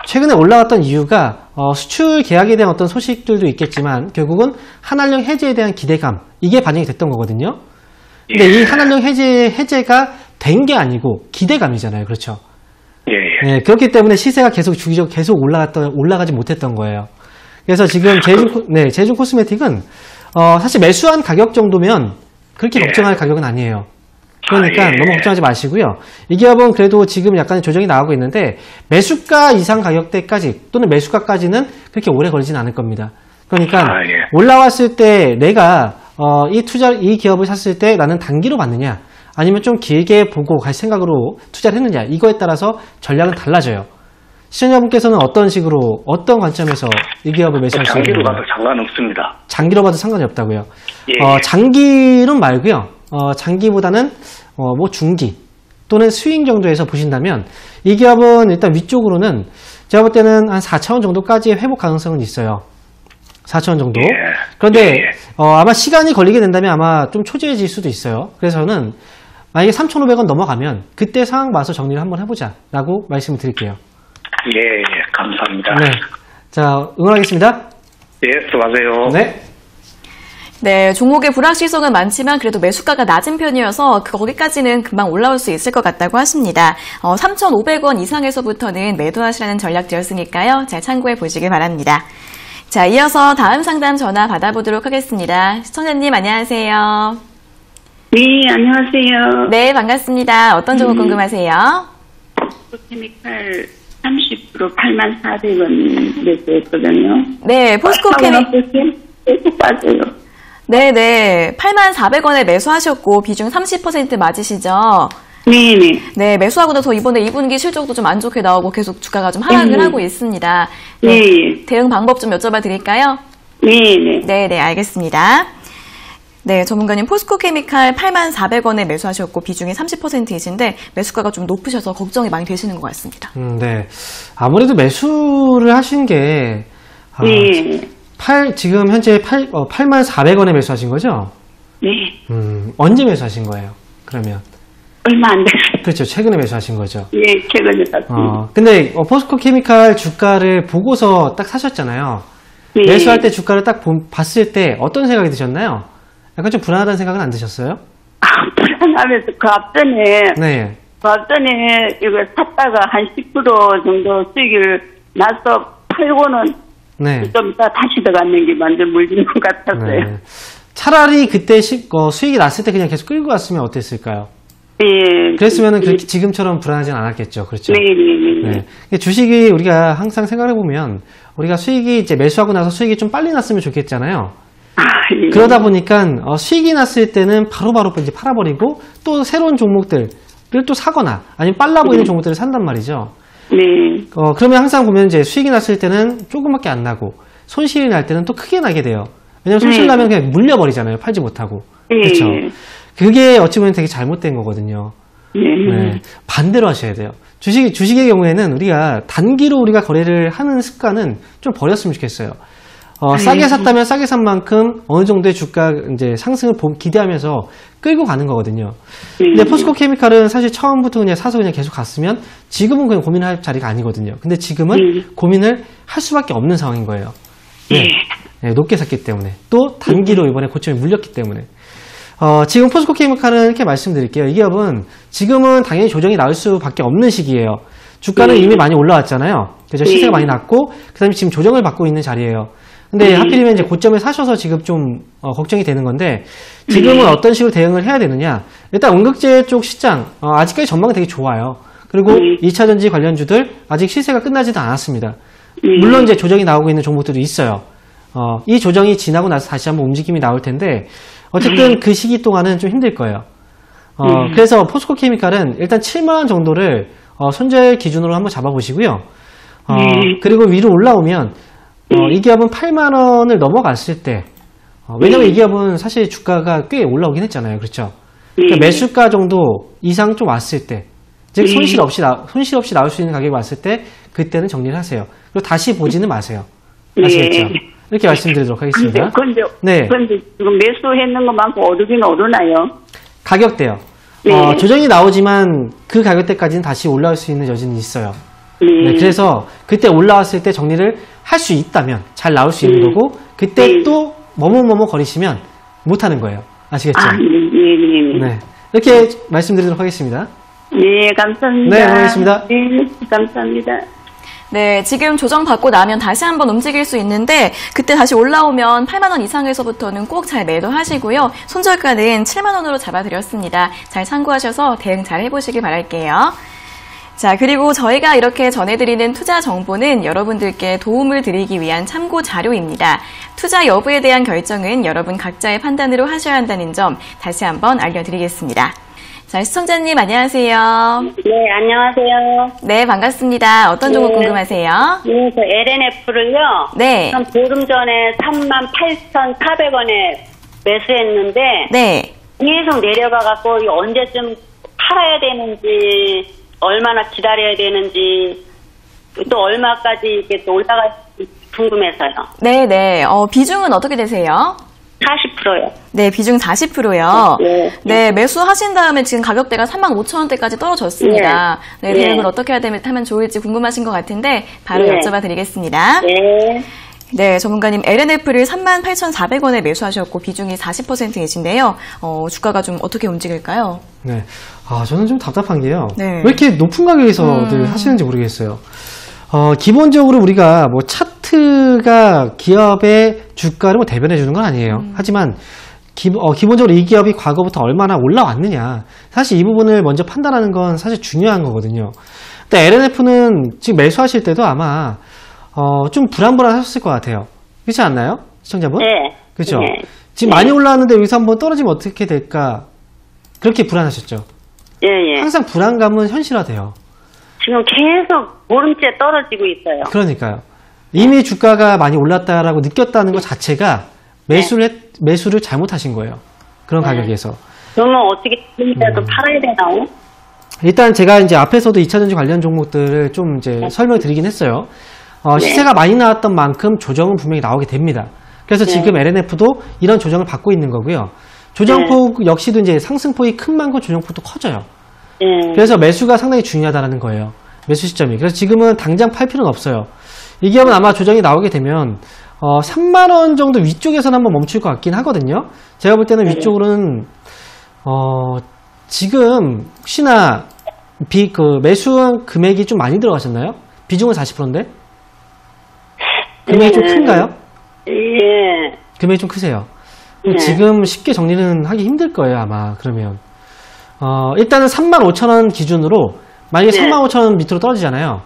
최근에 올라왔던 이유가 수출 계약에 대한 어떤 소식들도 있겠지만 결국은 한한령 해제에 대한 기대감, 이게 반영이 됐던 거거든요. 근데 이 한한령 해제가 된 게 아니고 기대감이잖아요. 그렇죠? 네, 그렇기 때문에 시세가 계속 주기적으로 계속 올라가지 못했던 거예요. 그래서 지금 제이종 코스메틱은 사실 매수한 가격 정도면 그렇게 걱정할 가격은 아니에요. 그러니까 너무 걱정하지 마시고요. 이 기업은 그래도 지금 약간의 조정이 나오고 있는데 매수가 이상 가격대까지 또는 매수가까지는 그렇게 오래 걸리진 않을 겁니다. 그러니까 올라왔을 때 내가 이 기업을 샀을 때 나는 단기로 받느냐 아니면 좀 길게 보고 갈 생각으로 투자를 했느냐, 이거에 따라서 전략은 달라져요. 시청자분께서는 어떤 식으로, 어떤 관점에서 이 기업을 매수하시는 거예요? 장기로 봐도 상관없습니다. 장기로 봐도 상관이 없다고요? 장기는 말고요. 장기보다는 뭐 중기 또는 스윙 정도에서 보신다면 이 기업은 일단 위쪽으로는 제가 볼 때는 한 4,000원 정도까지의 회복 가능성은 있어요. 4,000원 정도. 그런데 아마 시간이 걸리게 된다면 아마 좀 초조해질 수도 있어요. 그래서 저는 만약에 3,500원 넘어가면 그때 상황 봐서 정리를 한번 해보자 라고 말씀을 드릴게요. 감사합니다. 네. 자, 응원하겠습니다. 수고하세요. 네. 네, 종목의 불확실성은 많지만 그래도 매수가가 낮은 편이어서 거기까지는 금방 올라올 수 있을 것 같다고 하십니다. 3,500원 이상에서부터는 매도하시라는 전략되었으니까요. 잘 참고해 보시길 바랍니다. 자, 이어서 다음 상담 전화 받아보도록 하겠습니다. 시청자님 안녕하세요. 네, 안녕하세요. 네, 반갑습니다. 어떤 종목 궁금하세요? 포스코케미칼 30% 84,000원 매수했거든요. 네, 포스코케미칼 계속 빠져요. 네네, 84,000원에 매수하셨고 비중 30% 맞으시죠? 네네. 네, 매수하고 나서 이번에 2분기 실적도 좀 안 좋게 나오고 계속 주가가 좀 하락을 하고 있습니다. 네, 대응 방법 좀 여쭤봐 드릴까요? 네네. 네네, 알겠습니다. 네, 전문가님 포스코케미칼 84,000원에 매수하셨고 비중이 30%이신데 매수가가 좀 높으셔서 걱정이 많이 되시는 것 같습니다. 네. 아무래도 매수를 하신 게 지금 현재 84,000원에 매수하신 거죠? 네. 언제 매수하신 거예요? 그러면? 얼마 안 됐어요. 그렇죠. 최근에 매수하신 거죠. 네, 최근에 샀습니다. 근데 포스코케미칼 주가를 보고서 딱 사셨잖아요. 네. 매수할 때 주가를 딱 봤을 때 어떤 생각이 드셨나요? 약간 좀 불안하다는 생각은 안 드셨어요? 불안하면서 그 앞전에 이거 샀다가 한 10% 정도 수익을 나서 팔고는 좀 이따 다시 들어갔는 게 완전 물리는 것 같았어요. 네. 차라리 그때 수익이 났을 때 그냥 계속 끌고 갔으면 어땠을까요? 네. 그랬으면 그렇게 지금처럼 불안하진 않았겠죠. 그렇죠? 네. 주식이 우리가 항상 생각해보면 우리가 수익이 이제 매수하고 나서 수익이 좀 빨리 났으면 좋겠잖아요. 그러다 보니까 수익이 났을 때는 바로바로 이제 팔아버리고 또 새로운 종목들을 또 사거나 아니면 빨라 보이는 종목들을 산단 말이죠. 네. 그러면 항상 보면 이제 수익이 났을 때는 조금밖에 안 나고 손실이 날 때는 또 크게 나게 돼요. 왜냐면 손실 나면 그냥 물려버리잖아요. 팔지 못하고. 그렇죠. 그게 어찌 보면 되게 잘못된 거거든요. 네. 반대로 하셔야 돼요. 주식의 경우에는 우리가 단기로 우리가 거래를 하는 습관은 좀 버렸으면 좋겠어요. 싸게 샀다면 싸게 산 만큼 어느 정도의 주가 이제 상승을 기대하면서 끌고 가는 거거든요. 근데 포스코케미칼은 사실 처음부터 그냥 사서 그냥 계속 갔으면 지금은 그냥 고민할 자리가 아니거든요. 근데 지금은 고민을 할 수밖에 없는 상황인 거예요. 네, 높게 샀기 때문에 또 단기로 이번에 고점이 물렸기 때문에 지금 포스코케미칼은 이렇게 말씀드릴게요. 이 기업은 지금은 당연히 조정이 나올 수밖에 없는 시기예요. 주가는 이미 많이 올라왔잖아요. 그래서 시세가 많이 났고 그다음에 지금 조정을 받고 있는 자리예요. 근데 하필이면 이제 고점에 사셔서 지금 좀 걱정이 되는 건데 지금은 어떤 식으로 대응을 해야 되느냐? 일단 응급제 쪽 시장 아직까지 전망이 되게 좋아요. 그리고 2차 전지 관련주들 아직 시세가 끝나지도 않았습니다. 물론 이제 조정이 나오고 있는 종목들도 있어요. 이 조정이 지나고 나서 다시 한번 움직임이 나올 텐데 어쨌든 그 시기 동안은 좀 힘들 거예요. 그래서 포스코케미칼은 일단 7만 원 정도를 손절 기준으로 한번 잡아보시고요. 그리고 위로 올라오면 이 기업은 8만 원을 넘어갔을 때 왜냐면 이 기업은 사실 주가가 꽤 올라오긴 했잖아요. 그렇죠? 그러니까 매수가 정도 이상 좀 왔을 때 즉 손실 없이 나올 수 있는 가격이 왔을 때 그때는 정리를 하세요. 그리고 다시 보지는 마세요. 아시겠죠? 이렇게 말씀드리도록 하겠습니다. 근데 네. 지금 매수했는 것만큼 오르긴 오르나요? 가격대요. 네. 조정이 나오지만 그 가격대까지는 다시 올라올 수 있는 여지는 있어요. 네. 네, 그래서 그때 올라왔을 때 정리를 할 수 있다면 잘 나올 수 있는 거고 그때 또 머뭇머뭇거리시면 못하는 거예요. 아시겠죠? 네. 이렇게 말씀드리도록 하겠습니다. 네, 감사합니다. 네, 고맙습니다. 네, 감사합니다. 네, 지금 조정받고 나면 다시 한번 움직일 수 있는데 그때 다시 올라오면 8만 원 이상에서부터는 꼭 잘 매도하시고요. 손절가는 7만 원으로 잡아드렸습니다. 잘 참고하셔서 대응 잘 해보시길 바랄게요. 자, 그리고 저희가 이렇게 전해드리는 투자 정보는 여러분들께 도움을 드리기 위한 참고 자료입니다. 투자 여부에 대한 결정은 여러분 각자의 판단으로 하셔야 한다는 점 다시 한번 알려드리겠습니다. 자, 시청자님 안녕하세요. 네, 안녕하세요. 네, 반갑습니다. 어떤 종목 네. 궁금하세요? 네, 저 LNF를요. 네. 한 보름 전에 38,400원에 매수했는데 네. 계속 내려가갖고 언제쯤 팔아야 되는지, 얼마나 기다려야 되는지, 또 얼마까지 이렇게 또 올라갈지 궁금해서요. 네네. 비중은 어떻게 되세요? 40%요. 네, 비중 40%요. 네. 네, 매수하신 다음에 지금 가격대가 35,000원대까지 떨어졌습니다. 네, 네. 대응을 어떻게 하면 좋을지 궁금하신 것 같은데 바로 네. 여쭤봐 드리겠습니다. 네. 네, 전문가님 LNF를 38,400원에 매수하셨고 비중이 40%이신데요. 주가가 좀 어떻게 움직일까요? 네. 저는 좀 답답한 게요. 네. 왜 이렇게 높은 가격에서들 하시는지 모르겠어요. 기본적으로 우리가 뭐 차트가 기업의 주가를 뭐 대변해 주는 건 아니에요. 하지만 기본적으로 이 기업이 과거부터 얼마나 올라왔느냐. 사실 이 부분을 먼저 판단하는 건 사실 중요한 거거든요. 근데 LNF는 지금 매수하실 때도 아마 좀 불안불안하셨을 것 같아요. 그렇지 않나요? 시청자분? 네. 그렇죠? 네. 지금 많이 올라왔는데 여기서 한번 떨어지면 어떻게 될까? 그렇게 불안하셨죠? 예, 예. 항상 불안감은 현실화돼요. 지금 계속 보름째 떨어지고 있어요. 그러니까요. 이미 주가가 많이 올랐다라고 느꼈다는 것 자체가 매수를 잘못하신 거예요. 그런 가격에서. 그러면 어떻게 지금이라도 팔아야 되나요? 일단 제가 이제 앞에서도 2차전지 관련 종목들을 좀 이제 설명드리긴 했어요. 시세가 많이 나왔던 만큼 조정은 분명히 나오게 됩니다. 그래서 지금 LNF도 이런 조정을 받고 있는 거고요. 조정폭 역시도 이제 상승폭이 큰 만큼 조정폭도 커져요. 그래서 매수가 상당히 중요하다는 거예요. 매수 시점이. 그래서 지금은 당장 팔 필요는 없어요. 이 기업은 아마 조정이 나오게 되면 3만원 정도 위쪽에서는 한번 멈출 것 같긴 하거든요. 제가 볼 때는 위쪽으로는 지금 혹시나 매수 금액이 좀 많이 들어가셨나요? 비중은 40%인데? 금액이 좀 큰가요? 예. 금액이 좀 크세요. 지금 쉽게 정리는 하기 힘들 거예요, 아마. 그러면. 일단은 35,000원 기준으로 만약에 35,000원 밑으로 떨어지잖아요.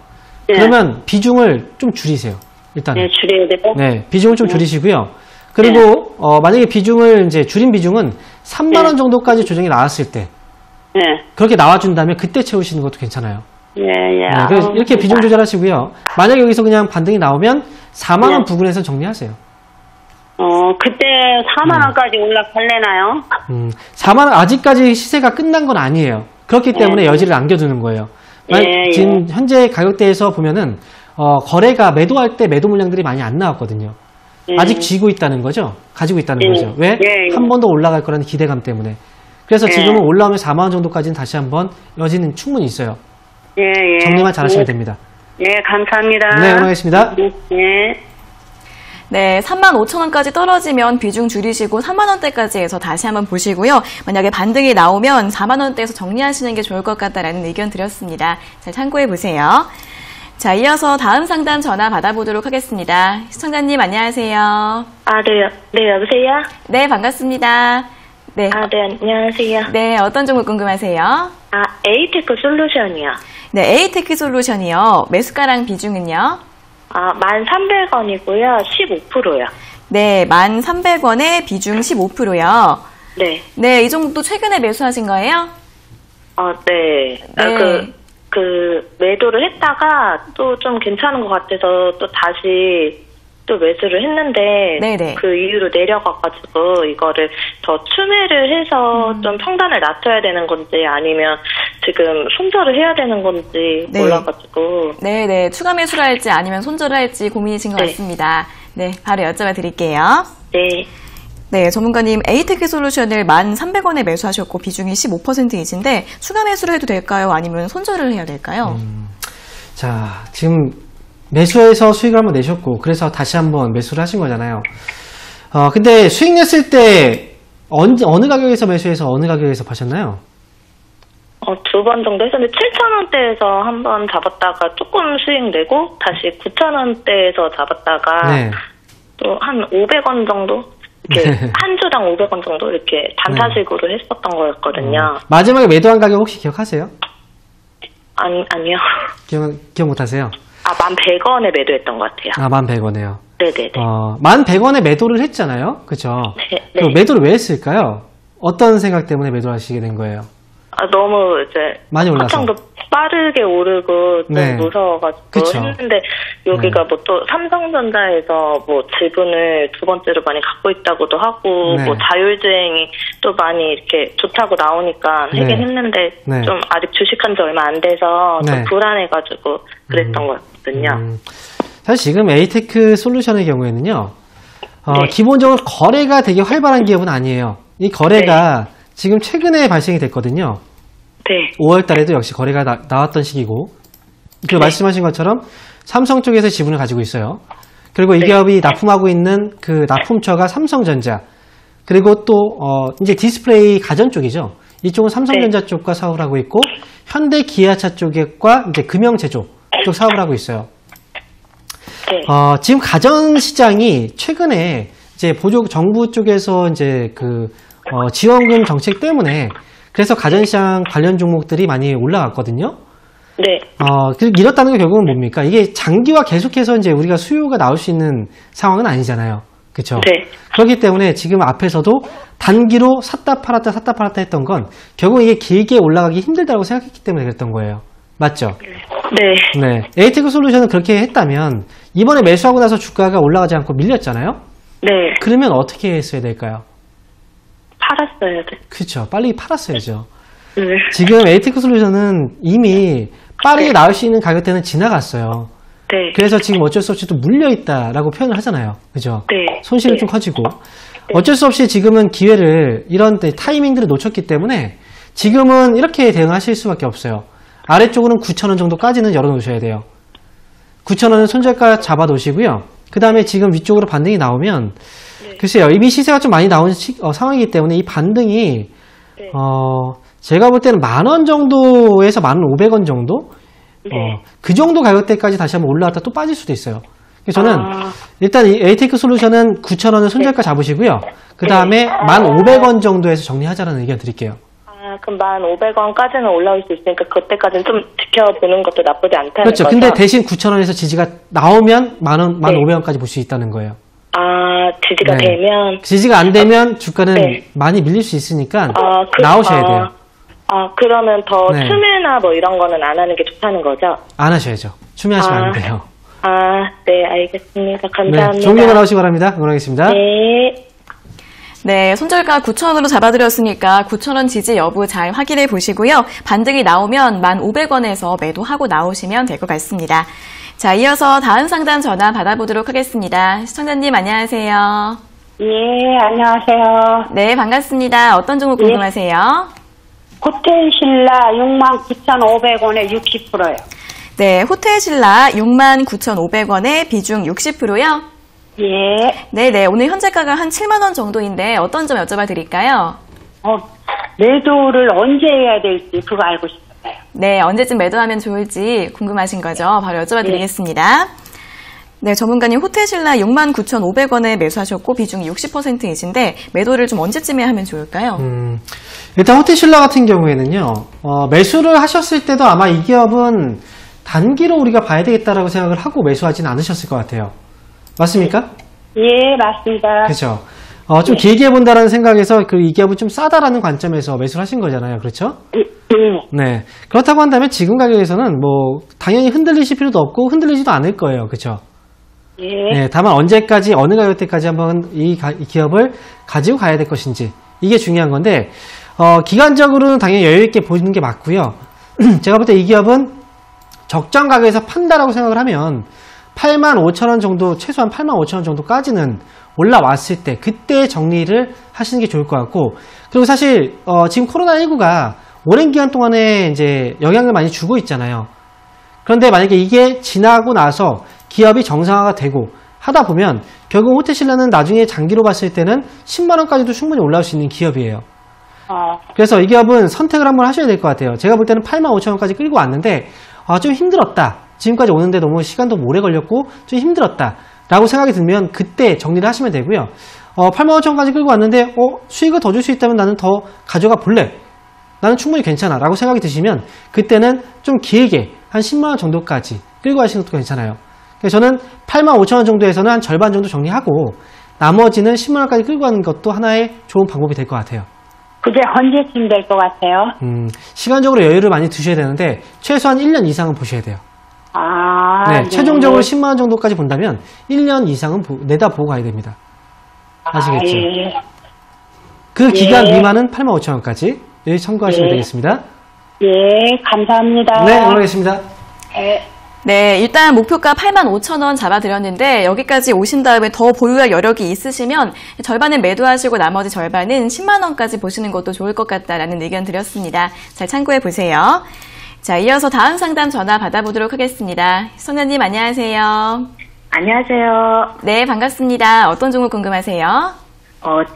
그러면 비중을 좀 줄이세요. 일단은. 네, 줄여야 되고. 네, 비중을 좀 줄이시고요. 그리고 만약에 비중을 이제 줄인 비중은 3만 원 정도까지 조정이 나왔을 때 그렇게 나와준다면 그때 채우시는 것도 괜찮아요. 네, 그래서 이렇게 비중 조절하시고요. 만약에 여기서 그냥 반등이 나오면 4만 원 부근에서 정리하세요. 그때 4만 원까지 올라갈래나요? 4만 원 아직까지 시세가 끝난 건 아니에요. 그렇기 때문에 여지를 남겨두는 거예요. 지금 현재 가격대에서 보면은 거래가 매도할 때 매도 물량들이 많이 안 나왔거든요. 아직 쥐고 있다는 거죠. 가지고 있다는 거죠. 왜? 한 번 더 올라갈 거라는 기대감 때문에. 그래서 지금은 올라오면 4만 원 정도까지는 다시 한번 여지는 충분히 있어요. 정리만 잘하시면 됩니다. 감사합니다. 네, 응원하겠습니다. 네, 35,000원까지 떨어지면 비중 줄이시고 3만원대까지 해서 다시 한번 보시고요. 만약에 반등이 나오면 4만원대에서 정리하시는 게 좋을 것 같다라는 의견 드렸습니다. 잘 참고해 보세요. 자, 이어서 다음 상담 전화 받아보도록 하겠습니다. 시청자님 안녕하세요. 네, 여보세요? 네, 반갑습니다. 네. 네, 안녕하세요. 네, 어떤 종목 궁금하세요? 에이테크 솔루션이요. 네, 에이테크 솔루션이요. 매수가랑 비중은요? 1,300원이고요. 15%요. 네, 1,300원에 비중 15%요. 네. 네, 이 종목도 최근에 매수하신 거예요? 네. 매도를 했다가 또 좀 괜찮은 것 같아서 또 다시 또 매수를 했는데 네네. 그 이후로 내려가가지고 이거를 더 추매를 해서 좀 평단을 낮춰야 되는 건지 아니면 지금 손절을 해야 되는 건지 몰라가지고 네네. 추가 매수를 할지 아니면 손절을 할지 고민이신 것 같습니다. 네, 바로 여쭤봐 드릴게요. 네. 네, 전문가님 에이테크 솔루션을 1,300원에 매수하셨고 비중이 15%이신데 추가 매수를 해도 될까요? 아니면 손절을 해야 될까요? 자, 지금 매수해서 수익을 한번 내셨고 그래서 다시 한번 매수를 하신 거잖아요. 근데 수익 냈을 때 어느 가격에서 매수해서 어느 가격에서 파셨나요? 2번 정도 했었는데 7,000원대에서 한번 잡았다가 조금 수익 내고 다시 9,000원대에서 잡았다가 네. 또 한 500원 정도 이렇게 한 주당 500원 정도 이렇게 단타식으로 했었던 거였거든요. 마지막에 매도한 가격 혹시 기억하세요? 아니요. 기억 못하세요? 1,100원에 매도했던 것 같아요. 1,100원에요. 네네네. 1,100원에 매도를 했잖아요. 그쵸? 네. 그럼 매도를 왜 했을까요? 어떤 생각 때문에 매도를 하시게 된 거예요? 너무 이제 많이 올라서. 한창도 빠르게 오르고 좀 네. 무서워가지고 그쵸. 했는데 여기가 뭐 또 삼성전자에서 뭐 지분을 2번째로 많이 갖고 있다고도 하고 네. 뭐 자율주행이 또 많이 이렇게 좋다고 나오니까 하긴 네. 했는데 네. 좀 아직 주식한 지 얼마 안 돼서 네. 좀 불안해가지고 그랬던 거거든요. 사실 지금 에이테크 솔루션의 경우에는요, 네. 기본적으로 거래가 되게 활발한 기업은 아니에요. 이 거래가 지금 최근에 발생이 됐거든요. 네. 5월 달에도 역시 거래가 나왔던 시기고, 그 말씀하신 것처럼 삼성 쪽에서 지분을 가지고 있어요. 그리고 이 기업이 납품하고 있는 그 납품처가 삼성전자, 그리고 또, 이제 디스플레이 가전 쪽이죠. 이쪽은 삼성전자 쪽과 사업을 하고 있고, 현대 기아차 쪽과 이제 금형제조 쪽 사업을 하고 있어요. 네. 지금 가전 시장이 최근에 이제 정부 쪽에서 이제 지원금 정책 때문에 그래서 가전 시장 관련 종목들이 많이 올라갔거든요. 네. 이렇다는 게 결국은 뭡니까? 이게 장기화 계속해서 이제 우리가 수요가 나올 수 있는 상황은 아니잖아요. 그렇죠? 네. 그렇기 때문에 지금 앞에서도 단기로 샀다 팔았다 했던 건 결국 이게 길게 올라가기 힘들다고 생각했기 때문에 그랬던 거예요. 맞죠? 네. 네. 에이테크 솔루션은 그렇게 했다면 이번에 매수하고 나서 주가가 올라가지 않고 밀렸잖아요. 네. 그러면 어떻게 했어야 될까요? 팔았어야 돼. 그렇죠. 빨리 팔았어야죠. 네. 지금 에이테크 솔루션은 이미 빠르게 나올 수 있는 가격대는 지나갔어요. 네. 그래서 지금 어쩔 수 없이 또 물려있다라고 표현을 하잖아요. 그죠? 네. 손실은 네. 좀 커지고. 어쩔 수 없이 지금은 기회를, 이런 타이밍들을 놓쳤기 때문에 지금은 이렇게 대응하실 수밖에 없어요. 아래쪽으로는 9,000원 정도까지는 열어놓으셔야 돼요. 9,000원은 손절가 잡아놓으시고요. 그 다음에 지금 위쪽으로 반등이 나오면, 글쎄요, 이미 시세가 좀 많이 나온 상황이기 때문에 이 반등이, 제가 볼 때는 10,000원 정도에서 15,000원 정도? 그 정도 가격대까지 다시 한번 올라왔다 또 빠질 수도 있어요. 그래서 저는 일단 이 에이테크 솔루션은 9,000원은 손절가 잡으시고요. 그 다음에 15,000원 정도에서 정리하자라는 의견 드릴게요. 그럼 15,000원까지는 올라올 수 있으니까 그때까지는 좀 지켜보는 것도 나쁘지 않다는 그렇죠. 거죠? 근데 대신 9,000원에서 지지가 나오면 15,000원까지 볼 수 있다는 거예요. 지지가 되면? 지지가 안 되면 주가는 많이 밀릴 수 있으니까 나오셔야 돼요. 그러면 더 추매나 뭐 이런 거는 안 하는 게 좋다는 거죠? 안 하셔야죠. 추매하시면 안 돼요. 네, 알겠습니다. 감사합니다. 네, 좋은 결과 나오시기 바랍니다. 응원하겠습니다. 네. 네, 손절가 9,000원으로 잡아드렸으니까 9,000원 지지 여부 잘 확인해 보시고요. 반등이 나오면 1,500원에서 매도하고 나오시면 될 것 같습니다. 자, 이어서 다음 상담 전화 받아보도록 하겠습니다. 시청자님 안녕하세요. 예, 안녕하세요. 네, 반갑습니다. 어떤 종목 궁금하세요? 호텔신라 69,500원에 60%요. 네, 호텔신라 69,500원에 비중 60%요? 예. 네네, 오늘 현재가가 한 7만 원 정도인데 어떤 점 여쭤봐 드릴까요? 매도를 언제 해야 될지 그거 알고 싶어요. 네, 언제쯤 매도하면 좋을지 궁금하신 거죠? 바로 여쭤봐 드리겠습니다. 네, 전문가님 호텔신라 69,500원에 매수하셨고 비중이 60%이신데 매도를 좀 언제쯤에 하면 좋을까요? 일단 호텔신라 같은 경우에는요. 매수를 하셨을 때도 아마 이 기업은 단기로 우리가 봐야 되겠다라고 생각을 하고 매수하지는 않으셨을 것 같아요. 맞습니까? 예, 맞습니다. 그렇죠. 좀 길게 본다라는 생각에서 이 기업은 좀 싸다라는 관점에서 매수를 하신 거잖아요. 그렇죠? 네. 그렇다고 한다면 지금 가격에서는 뭐 당연히 흔들리실 필요도 없고 흔들리지도 않을 거예요. 그렇죠? 예. 네. 다만 언제까지 어느 가격대까지 한번 이 기업을 가지고 가야 될 것인지 이게 중요한 건데 기간적으로는 당연히 여유 있게 보시는 게 맞고요. 제가 볼 때 이 기업은 적정 가격에서 판다라고 생각을 하면 85,000원 정도, 최소한 85,000원 정도까지는 올라왔을 때 그때 정리를 하시는 게 좋을 것 같고, 그리고 사실 지금 코로나19가 오랜 기간 동안에 이제 영향을 많이 주고 있잖아요. 그런데 만약에 이게 지나고 나서 기업이 정상화가 되고 하다 보면 결국 호텔신라는 나중에 장기로 봤을 때는 10만 원까지도 충분히 올라올 수 있는 기업이에요. 그래서 이 기업은 선택을 한번 하셔야 될 것 같아요. 제가 볼 때는 85,000원까지 끌고 왔는데 좀 힘들었다. 지금까지 오는데 너무 시간도 오래 걸렸고 좀 힘들었다 라고 생각이 들면 그때 정리를 하시면 되고요. 85,000원까지 끌고 왔는데 수익을 더 줄 수 있다면 나는 더 가져가 볼래. 나는 충분히 괜찮아 라고 생각이 드시면 그때는 좀 길게 한 10만원 정도까지 끌고 가시는 것도 괜찮아요. 그래서 저는 85,000원 정도에서는 한 절반 정도 정리하고 나머지는 10만원까지 끌고 가는 것도 하나의 좋은 방법이 될 것 같아요. 그게 언제쯤 될 것 같아요? 시간적으로 여유를 많이 두셔야 되는데 최소한 1년 이상은 보셔야 돼요. 네, 네. 최종적으로 10만원 정도까지 본다면 1년 이상은 내다보고 가야 됩니다. 아시겠죠? 예. 그 기간 미만은 85,000원까지 참고하시면 되겠습니다. 예, 감사합니다. 네, 응원하겠습니다. 네, 일단 목표가 85,000원 잡아드렸는데 여기까지 오신 다음에 더 보유할 여력이 있으시면 절반은 매도하시고 나머지 절반은 10만 원까지 보시는 것도 좋을 것 같다라는 의견 드렸습니다. 잘 참고해 보세요. 자, 이어서 다음 상담 전화 받아보도록 하겠습니다. 소녀님 안녕하세요. 안녕하세요. 네, 반갑습니다. 어떤 종목 궁금하세요?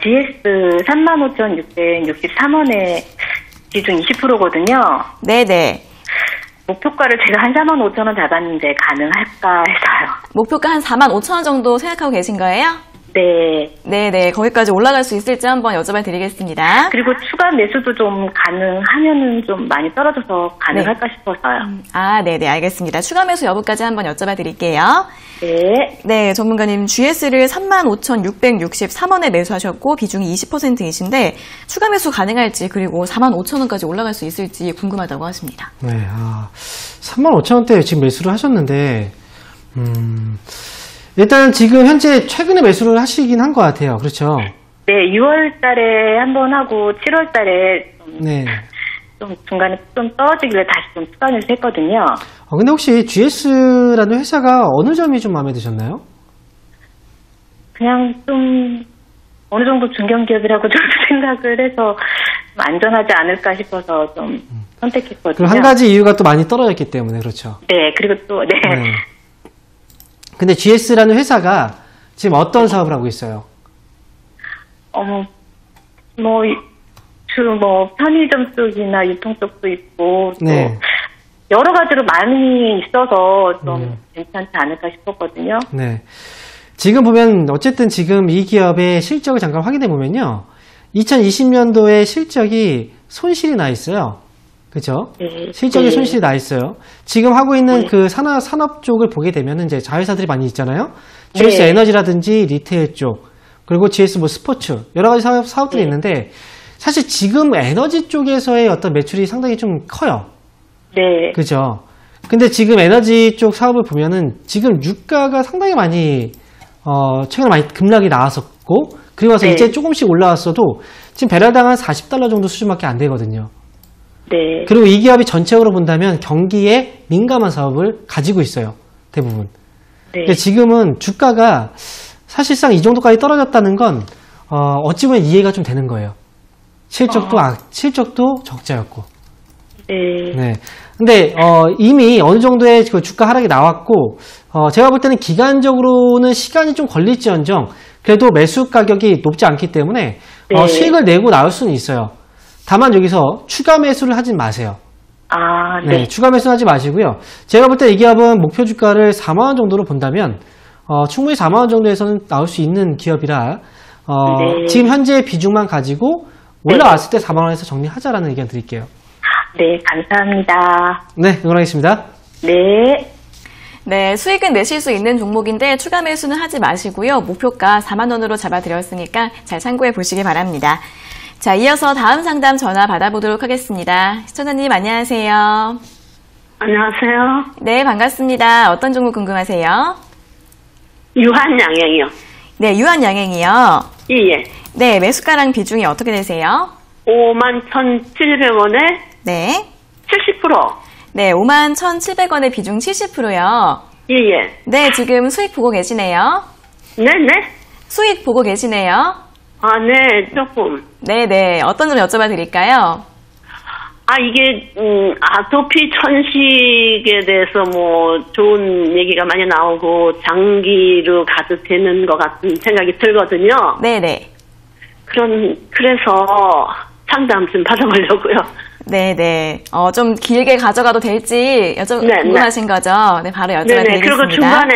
GS 35,663원에 비중 20%거든요. 네네. 목표가를 제가 한 45,000원 잡았는데 가능할까 해서요. 목표가 한 45,000원 정도 생각하고 계신 거예요? 네. 네네. 거기까지 올라갈 수 있을지 한번 여쭤봐 드리겠습니다. 그리고 추가 매수도 좀 가능하면은 좀 많이 떨어져서 가능할까 싶어서요. 네네. 알겠습니다. 추가 매수 여부까지 한번 여쭤봐 드릴게요. 네. 네, 전문가님 GS를 35,663원에 매수하셨고 비중이 20%이신데 추가 매수 가능할지 그리고 45,000원까지 올라갈 수 있을지 궁금하다고 하십니다. 네, 35,000원대 지금 매수를 하셨는데 일단 지금 현재 최근에 매수를 하시긴 한 것 같아요. 그렇죠? 네, 6월 달에 한번 하고 7월 달에 좀 중간에 좀 떨어지길래 다시 좀 추가 매수했거든요. 근데 혹시 GS라는 회사가 어느 점이 좀 마음에 드셨나요? 그냥 좀 어느 정도 중견기업이라고 좀 생각을 해서 좀 안전하지 않을까 싶어서 좀 선택했거든요. 그리고 한 가지 이유가 또 많이 떨어졌기 때문에 그렇죠. 네, 그리고 또 네. 근데 GS라는 회사가 지금 어떤 사업을 하고 있어요? 편의점 쪽이나 유통 쪽도 있고 또 네. 여러 가지로 많이 있어서 좀 괜찮지 않을까 싶었거든요. 네. 지금 보면 어쨌든 지금 이 기업의 실적을 잠깐 확인해 보면요. 2020년도에 실적이 손실이 나 있어요. 그죠? 네. 실적이 네. 손실이 나 있어요. 지금 하고 있는 그 산업 쪽을 보게 되면 이제 자회사들이 많이 있잖아요. GS 네. 에너지라든지 리테일 쪽, 그리고 GS 스포츠, 여러 가지 사업들이 있는데 사실 지금 에너지 쪽에서의 어떤 매출이 상당히 좀 커요. 네. 그죠? 근데 지금 에너지 쪽 사업을 보면은 지금 유가가 상당히 많이 최근에 많이 급락이 나왔었고, 그리고 나서 이제 조금씩 올라왔어도 지금 배럴당 한 $40 정도 수준밖에 안 되거든요. 네. 그리고 이 기업이 전체적으로 본다면 경기에 민감한 사업을 가지고 있어요. 대부분. 네. 근데 지금은 주가가 사실상 이 정도까지 떨어졌다는 건 어찌 보면 이해가 좀 되는 거예요. 실적도 적자였고. 네. 네. 근데 이미 어느 정도의 그 주가 하락이 나왔고 제가 볼 때는 기간적으로는 시간이 좀 걸릴지언정 그래도 매수 가격이 높지 않기 때문에 수익을 내고 나올 수는 있어요. 다만 여기서 추가 매수를 하진 마세요. 네. 추가 매수하지 마시고요. 제가 볼 때 이 기업은 목표 주가를 4만 원 정도로 본다면 충분히 4만 원 정도에서는 나올 수 있는 기업이라 지금 현재 비중만 가지고 올라왔을 때 4만 원에서 정리하자라는 의견 드릴게요. 네, 감사합니다. 네, 응원하겠습니다. 네. 네, 수익은 내실 수 있는 종목인데 추가 매수는 하지 마시고요. 목표가 4만 원으로 잡아드렸으니까 잘 참고해 보시기 바랍니다. 자, 이어서 다음 상담 전화 받아보도록 하겠습니다. 시청자님 안녕하세요. 안녕하세요. 네, 반갑습니다. 어떤 종목 궁금하세요? 유한양행이요. 네, 유한양행이요. 예. 네, 매수가랑 비중이 어떻게 되세요? 51,700원에 네. 70%. 네, 51,700원의 비중 70%요. 예. 네, 지금 수익 보고 계시네요. 네네. 수익 보고 계시네요. 아, 네, 조금. 네네. 어떤 점 여쭤봐 드릴까요? 아, 이게, 아토피 천식에 대해서 뭐, 좋은 얘기가 많이 나오고, 장기로 가도 되는 것 같은 생각이 들거든요. 네네. 그래서 상담 좀 받아보려고요. 네네. 좀 길게 가져가도 될지 궁금하신 거죠? 네, 바로 여쭤봐 드리겠습니다. 네네. 그리고 중간에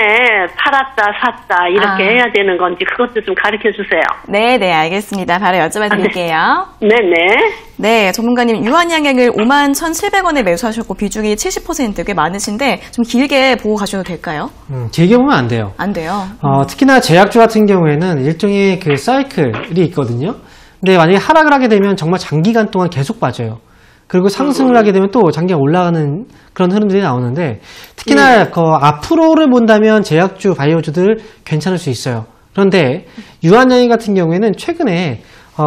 팔았다, 샀다, 이렇게 해야 되는 건지 그것도 좀 가르쳐 주세요. 네네, 알겠습니다. 바로 여쭤봐 드릴게요. 네네. 네, 전문가님, 유한양행을 51,700원에 매수하셨고, 비중이 70% 꽤 많으신데, 좀 길게 보고 가셔도 될까요? 길게 보면 안 돼요. 안 돼요. 특히나 제약주 같은 경우에는 일종의 그 사이클이 있거든요. 근데 만약에 하락을 하게 되면 정말 장기간 동안 계속 빠져요. 그리고 상승을 하게 되면 또 장기간 올라가는 그런 흐름들이 나오는데, 특히나 앞으로를 본다면 제약주, 바이오주들 괜찮을 수 있어요. 그런데 유한양행 같은 경우에는 최근에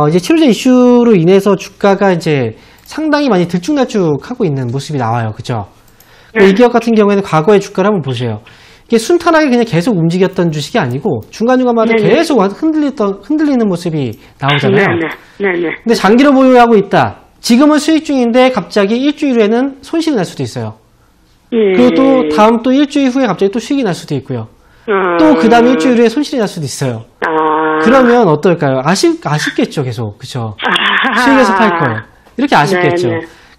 이제 치료제 이슈로 인해서 주가가 이제 상당히 많이 들쭉날쭉하고 있는 모습이 나와요. 그죠? 이 기업 같은 경우에는 과거의 주가를 한번 보세요. 이게 순탄하게 그냥 계속 움직였던 주식이 아니고 중간중간마다 계속 흔들리는 모습이 나오잖아요. 네네. 근데 장기로 보유하고 있다. 지금은 수익 중인데 갑자기 일주일 후에는 손실이 날 수도 있어요. 그리고 또 다음 또 일주일 후에 갑자기 또 수익이 날 수도 있고요. 또 그 다음 일주일 후에 손실이 날 수도 있어요. 그러면 어떨까요? 아쉽겠죠, 계속. 그쵸? 수익에서 팔 거예요. 이렇게 아쉽겠죠.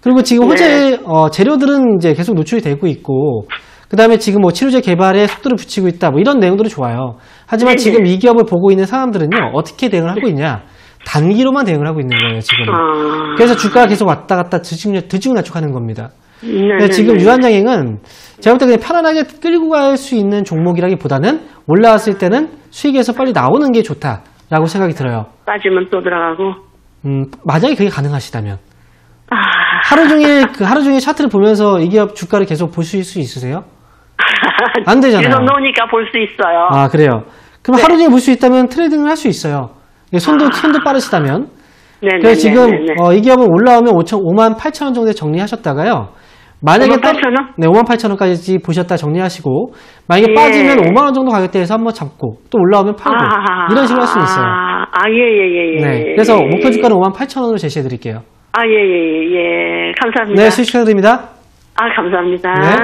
그리고 지금 호재, 재료들은 이제 계속 노출이 되고 있고, 그 다음에 지금 뭐 치료제 개발에 속도를 붙이고 있다, 뭐 이런 내용들이 좋아요. 하지만 지금 이 기업을 보고 있는 사람들은요, 어떻게 대응을 하고 있냐? 단기로만 대응을 하고 있는 거예요, 지금. 그래서 주가가 계속 왔다 갔다 들쭉날쭉하는 겁니다. 지금 유한양행은 제가 볼 때 그냥 편안하게 끌고 갈 수 있는 종목이라기보다는 올라왔을 때는 수익에서 빨리 나오는 게 좋다라고 생각이 들어요. 빠지면 또 들어가고. 만약에 그게 가능하시다면. 하루 종일 차트를 보면서 이 기업 주가를 계속 보실 수 있으세요? 안 되잖아요. 계속 놓으니까 볼 수 있어요. 아, 그래요? 그럼 하루 종일 볼 수 있다면 트레이딩을 할 수 있어요. 손도 빠르시다면. 그래서 지금 이 기업은 올라오면 58,000원 정도에 정리하셨다가요. 만약에 58,000원? 네, 58,000원까지 보셨다 정리하시고, 만약에 빠지면 5만원 정도 가격대에서 한번 잡고, 또 올라오면 팔고, 이런 식으로 할 수 있어요. 네. 그래서 목표 주가는 58,000원으로 제시해 드릴게요. 감사합니다. 네, 수익 축하드립니다. 감사합니다. 네.